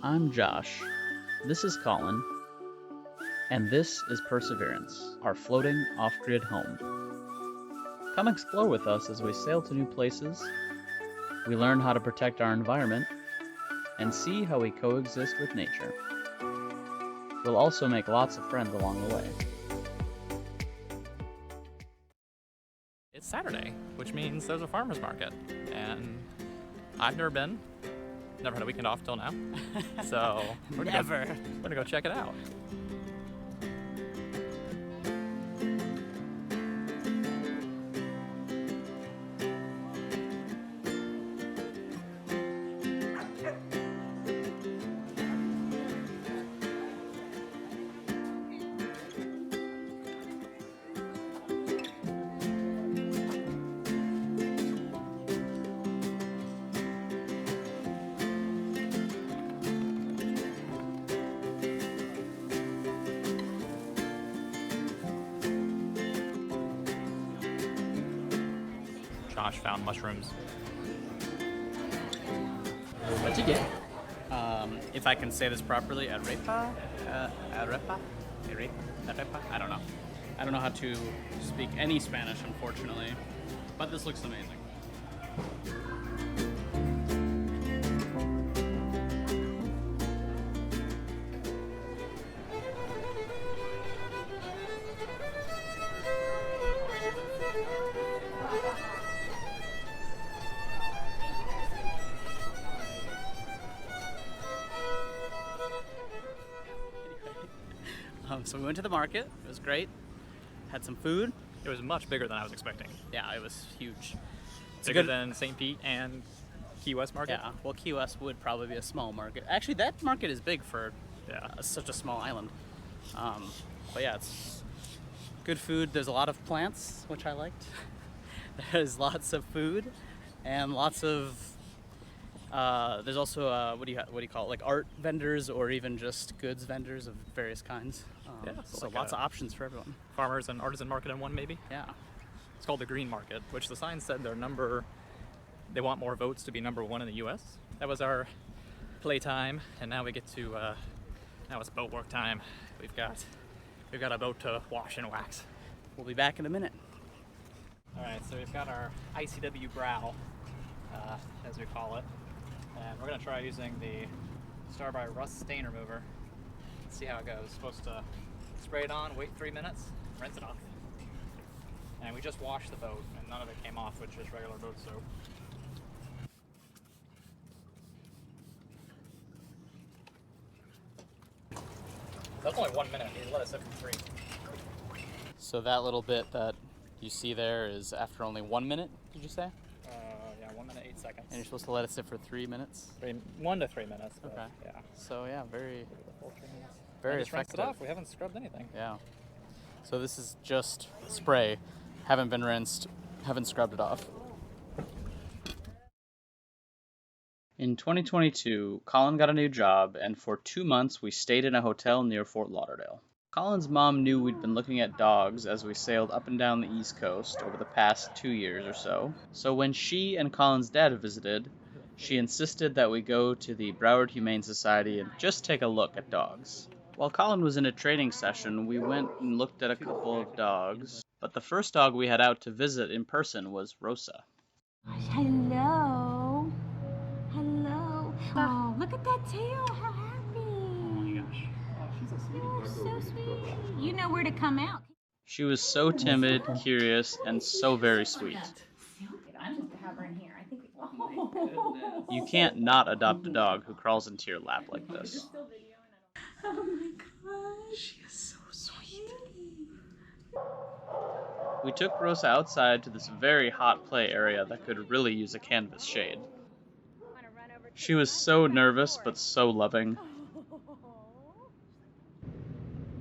I'm Josh, this is Colin, and this is Perseverance, our floating off-grid home. Come explore with us as we sail to new places, we learn how to protect our environment, and see how we coexist with nature. We'll also make lots of friends along the way. It's Saturday, which means there's a farmer's market, and I've never been. Never had a weekend off till now. So we're gonna go check it out. Josh found mushrooms. What'd you get? If I can say this properly, arepa? Arepa? I don't know. I don't know how to speak any Spanish, unfortunately, but this looks amazing. So we went to the market. It was great. Had some food. It was much bigger than I was expecting. Yeah, it was huge. Bigger than St. Pete and Key West market? Yeah, well, Key West would probably be a small market. Actually, that market is big for such a small island. But yeah, it's good food. There's a lot of plants, which I liked. There's lots of food and lots of there's also what do you call it, like art vendors or even just goods vendors of various kinds. So like lots of options for everyone. Farmers and artisan market in one, maybe. Yeah, it's called the Green Market, which the sign said they want more votes to be #1 in the U.S. That was our playtime, and now we get to now it's boat work time. We've got a boat to wash and wax. We'll be back in a minute. All right, so we've got our ICW Brow, as we call it. And we're going to try using the Starbrite Rust Stain Remover. See how it goes. Supposed to spray it on, wait 3 minutes, rinse it off. And we just washed the boat, and none of it came off, which is regular boat soap. That's only 1 minute. You let it sit for 3. So that little bit that you see there is after only 1 minute, did you say? Yeah, 1 minute, 8 seconds. And you're supposed to let it sit for 3 minutes? 1 to 3 minutes. Okay. Yeah. So yeah, very Just effective. rinsed it off. We haven't scrubbed anything. Yeah. So this is just spray. Haven't been rinsed, haven't scrubbed it off. In 2022, Colin got a new job, and for 2 months we stayed in a hotel near Fort Lauderdale. Colin's mom knew we'd been looking at dogs as we sailed up and down the East Coast over the past 2 years or so. So when she and Colin's dad visited, she insisted that we go to the Broward Humane Society and just take a look at dogs. While Colin was in a training session, we went and looked at a couple of dogs, but the first dog we had out to visit in person was Rosa. Hello. Hello. Oh, look at that tail. How happy. Oh my gosh. Oh, she's a sweetie. You're so sweet. You know where to come out. She was so timid, curious, and so very sweet. I'm supposed to have her in here. I think. You can't not adopt a dog who crawls into your lap like this. Oh my gosh, she is so sweet. We took Rosa outside to this very hot play area that could really use a canvas shade. She was so nervous, but so loving.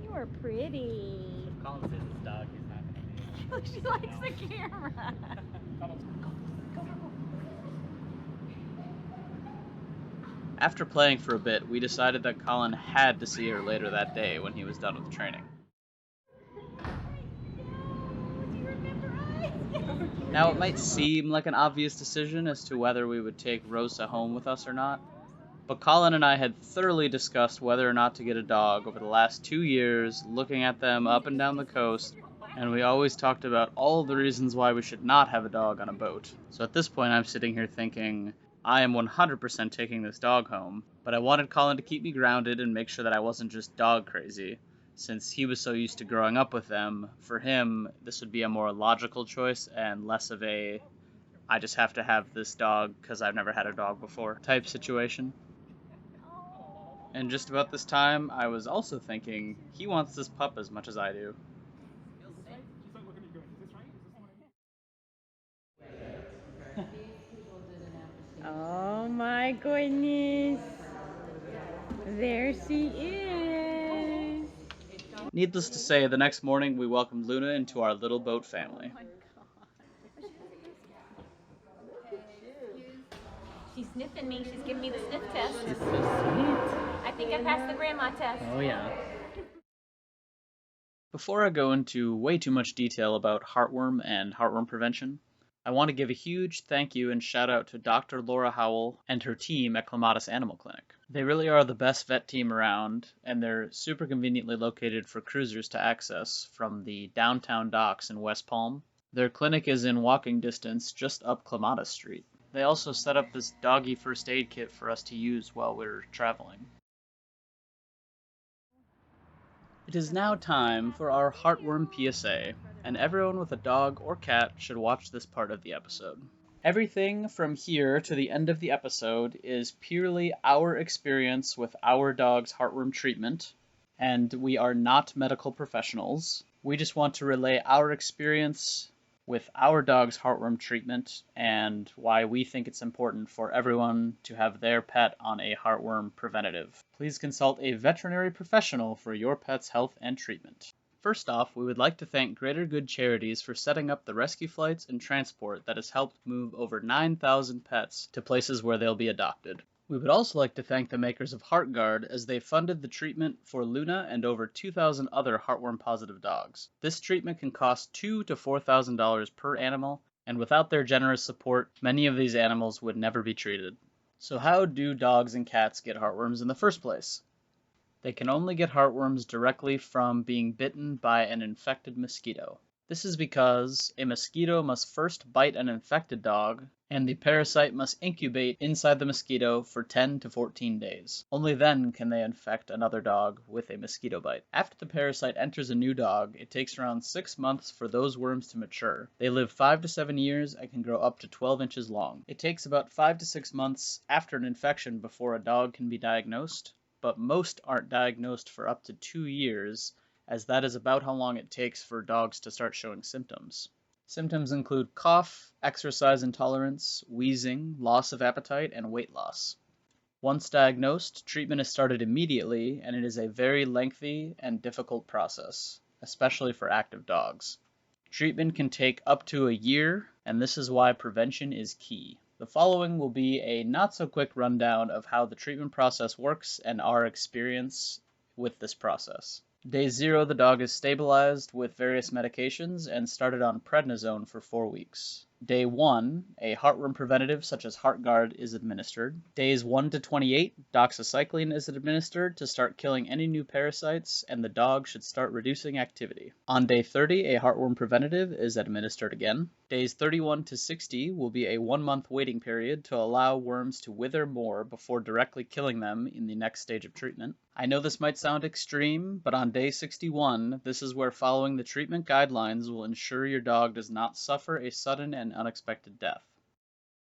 You are pretty. Colin says his dog is not going to be. She likes the camera. After playing for a bit, we decided that Colin had to see her later that day when he was done with training. Now, it might seem like an obvious decision as to whether we would take Rosa home with us or not, But Colin and I had thoroughly discussed whether or not to get a dog over the last 2 years, looking at them up and down the coast, and we always talked about all the reasons why we should not have a dog on a boat. So at this point I'm sitting here thinking, I am 100% taking this dog home, but I wanted Colin to keep me grounded and make sure that I wasn't just dog crazy. Since he was so used to growing up with them, for him, this would be a more logical choice and less of a, I just have to have this dog because I've never had a dog before type situation. And just about this time, I was also thinking, he wants this pup as much as I do. Oh my goodness. There she is. Needless to say, the next morning we welcomed Luna into our little boat family. She's sniffing me. She's giving me the sniff test. She's so sweet. I think I passed the grandma test. Oh yeah. Before I go into way too much detail about heartworm and heartworm prevention, I want to give a huge thank you and shout out to Dr. Laura Howell and her team at Clematis Animal Clinic. They really are the best vet team around, and they're super conveniently located for cruisers to access from the downtown docks in West Palm. Their clinic is in walking distance just up Clematis Street. They also set up this doggy first aid kit for us to use while we're traveling. It is now time for our Heartworm PSA, and everyone with a dog or cat should watch this part of the episode. Everything from here to the end of the episode is purely our experience with our dog's heartworm treatment, and we are not medical professionals. We just want to relay our experience with our dog's heartworm treatment and why we think it's important for everyone to have their pet on a heartworm preventative. Please consult a veterinary professional for your pet's health and treatment. First off, we would like to thank Greater Good Charities for setting up the rescue flights and transport that has helped move over 9,000 pets to places where they'll be adopted. We would also like to thank the makers of HeartGuard as they funded the treatment for Luna and over 2,000 other heartworm-positive dogs. This treatment can cost $2,000 to $4,000 per animal, and without their generous support, many of these animals would never be treated. So how do dogs and cats get heartworms in the first place? They can only get heartworms directly from being bitten by an infected mosquito. This is because a mosquito must first bite an infected dog, and the parasite must incubate inside the mosquito for 10 to 14 days. Only then can they infect another dog with a mosquito bite. After the parasite enters a new dog, it takes around 6 months for those worms to mature. They live 5 to 7 years and can grow up to 12 inches long. It takes about 5 to 6 months after an infection before a dog can be diagnosed, but most aren't diagnosed for up to 2 years, as that is about how long it takes for dogs to start showing symptoms. Symptoms include cough, exercise intolerance, wheezing, loss of appetite, and weight loss. Once diagnosed, treatment is started immediately, and it is a very lengthy and difficult process, especially for active dogs. Treatment can take up to a year, and this is why prevention is key. The following will be a not-so-quick rundown of how the treatment process works and our experience with this process. Day 0, the dog is stabilized with various medications and started on prednisone for 4 weeks. Day 1, a heartworm preventative such as HeartGuard is administered. Days 1 to 28, doxycycline is administered to start killing any new parasites, and the dog should start reducing activity. On day 30, a heartworm preventative is administered again. Days 31 to 60 will be a 1-month waiting period to allow worms to wither more before directly killing them in the next stage of treatment. I know this might sound extreme, but on day 61, this is where following the treatment guidelines will ensure your dog does not suffer a sudden and unexpected death.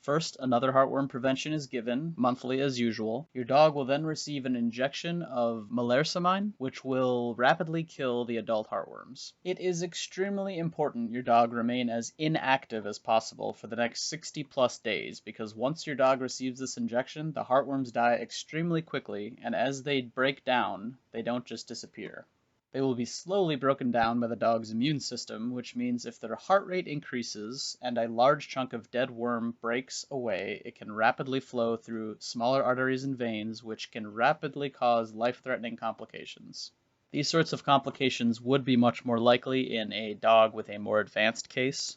First, another heartworm prevention is given, monthly as usual. Your dog will then receive an injection of malarsamine, which will rapidly kill the adult heartworms. It is extremely important your dog remain as inactive as possible for the next 60 plus days, because once your dog receives this injection, the heartworms die extremely quickly, and as they break down, they don't just disappear. They will be slowly broken down by the dog's immune system, which means if their heart rate increases and a large chunk of dead worm breaks away, it can rapidly flow through smaller arteries and veins, which can rapidly cause life-threatening complications. These sorts of complications would be much more likely in a dog with a more advanced case.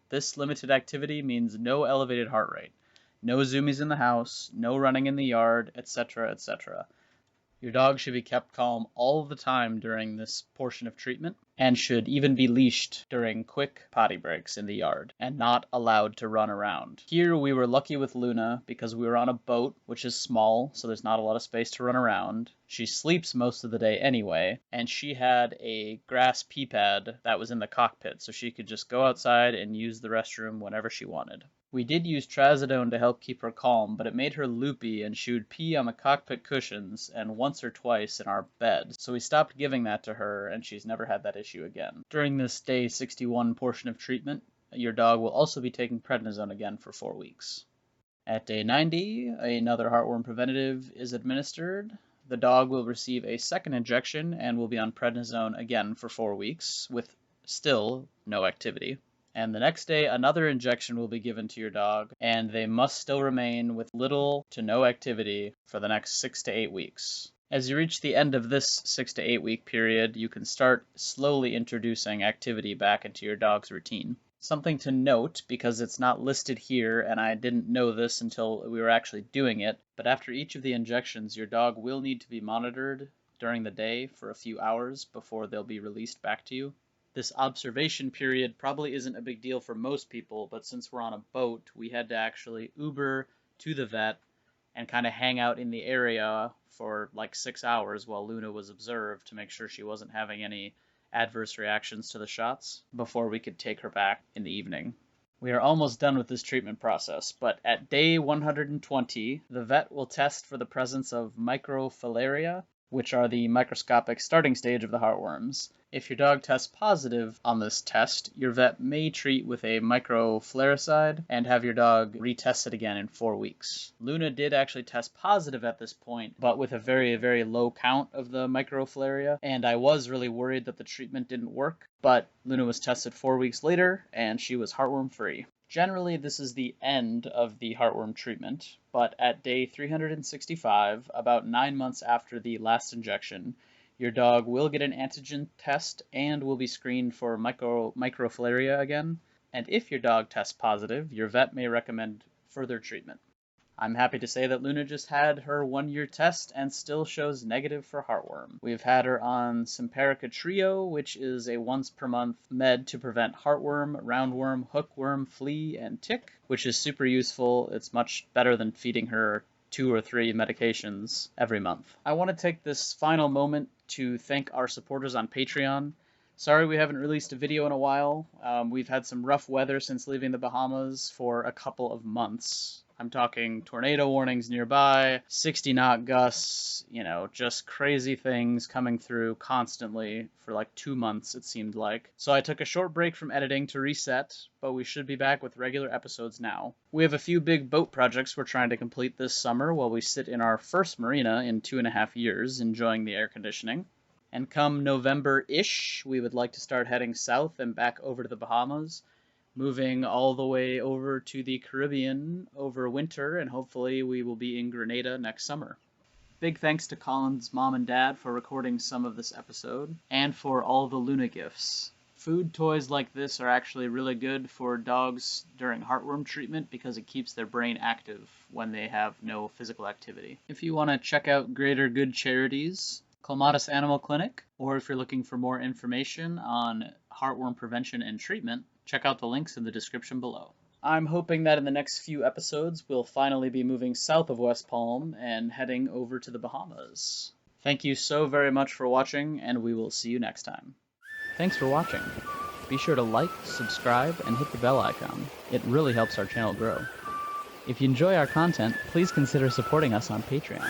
This limited activity means no elevated heart rate. No zoomies in the house, no running in the yard, etc., etc. Your dog should be kept calm all the time during this portion of treatment, and should even be leashed during quick potty breaks in the yard, and not allowed to run around. Here we were lucky with Luna because we were on a boat, which is small, so there's not a lot of space to run around. She sleeps most of the day anyway, and she had a grass pee pad that was in the cockpit, so she could just go outside and use the restroom whenever she wanted. We did use trazodone to help keep her calm, but it made her loopy and she would pee on the cockpit cushions and once or twice in our bed, so we stopped giving that to her and she's never had that issue again. During this day 61 portion of treatment, your dog will also be taking prednisone again for 4 weeks. At day 90, another heartworm preventative is administered. The dog will receive a second injection and will be on prednisone again for 4 weeks, with still no activity. And the next day, another injection will be given to your dog, and they must still remain with little to no activity for the next 6 to 8 weeks. As you reach the end of this 6 to 8 week period, you can start slowly introducing activity back into your dog's routine. Something to note, because it's not listed here, and I didn't know this until we were actually doing it, but after each of the injections, your dog will need to be monitored during the day for a few hours before they'll be released back to you. This observation period probably isn't a big deal for most people, but since we're on a boat, we had to actually Uber to the vet and kind of hang out in the area for like 6 hours while Luna was observed to make sure she wasn't having any adverse reactions to the shots before we could take her back in the evening. We are almost done with this treatment process, but at day 120, the vet will test for the presence of microfilaria, which are the microscopic starting stage of the heartworms. If your dog tests positive on this test, your vet may treat with a microflaricide and have your dog retested again in 4 weeks. Luna did actually test positive at this point, but with a very, very low count of the microflaria, and I was really worried that the treatment didn't work, but Luna was tested 4 weeks later, and she was heartworm free. Generally, this is the end of the heartworm treatment, but at day 365, about 9 months after the last injection, your dog will get an antigen test and will be screened for microfilaria again, and if your dog tests positive, your vet may recommend further treatment. I'm happy to say that Luna just had her 1-year test and still shows negative for heartworm. We've had her on Simparica Trio, which is a once per month med to prevent heartworm, roundworm, hookworm, flea, and tick, which is super useful. It's much better than feeding her 2 or 3 medications every month. I want to take this final moment to thank our supporters on Patreon. Sorry we haven't released a video in a while. We've had some rough weather since leaving the Bahamas for a couple of months. I'm talking tornado warnings nearby, 60-knot gusts, just crazy things coming through constantly for like 2 months, it seemed like. So I took a short break from editing to reset, but we should be back with regular episodes now. We have a few big boat projects we're trying to complete this summer while we sit in our first marina in 2.5 years, enjoying the air conditioning. And come November-ish, we would like to start heading south and back over to the Bahamas, moving all the way over to the Caribbean over winter, and hopefully we will be in Grenada next summer. Big thanks to Colin's mom and dad for recording some of this episode, and for all the Luna gifts. Food toys like this are actually really good for dogs during heartworm treatment because it keeps their brain active when they have no physical activity. If you want to check out greater good charities, Clematis Animal Clinic, or if you're looking for more information on heartworm prevention and treatment, check out the links in the description below. I'm hoping that in the next few episodes, we'll finally be moving south of West Palm and heading over to the Bahamas. Thank you so very much for watching, and we will see you next time. Thanks for watching. Be sure to like, subscribe, and hit the bell icon. It really helps our channel grow. If you enjoy our content, please consider supporting us on Patreon.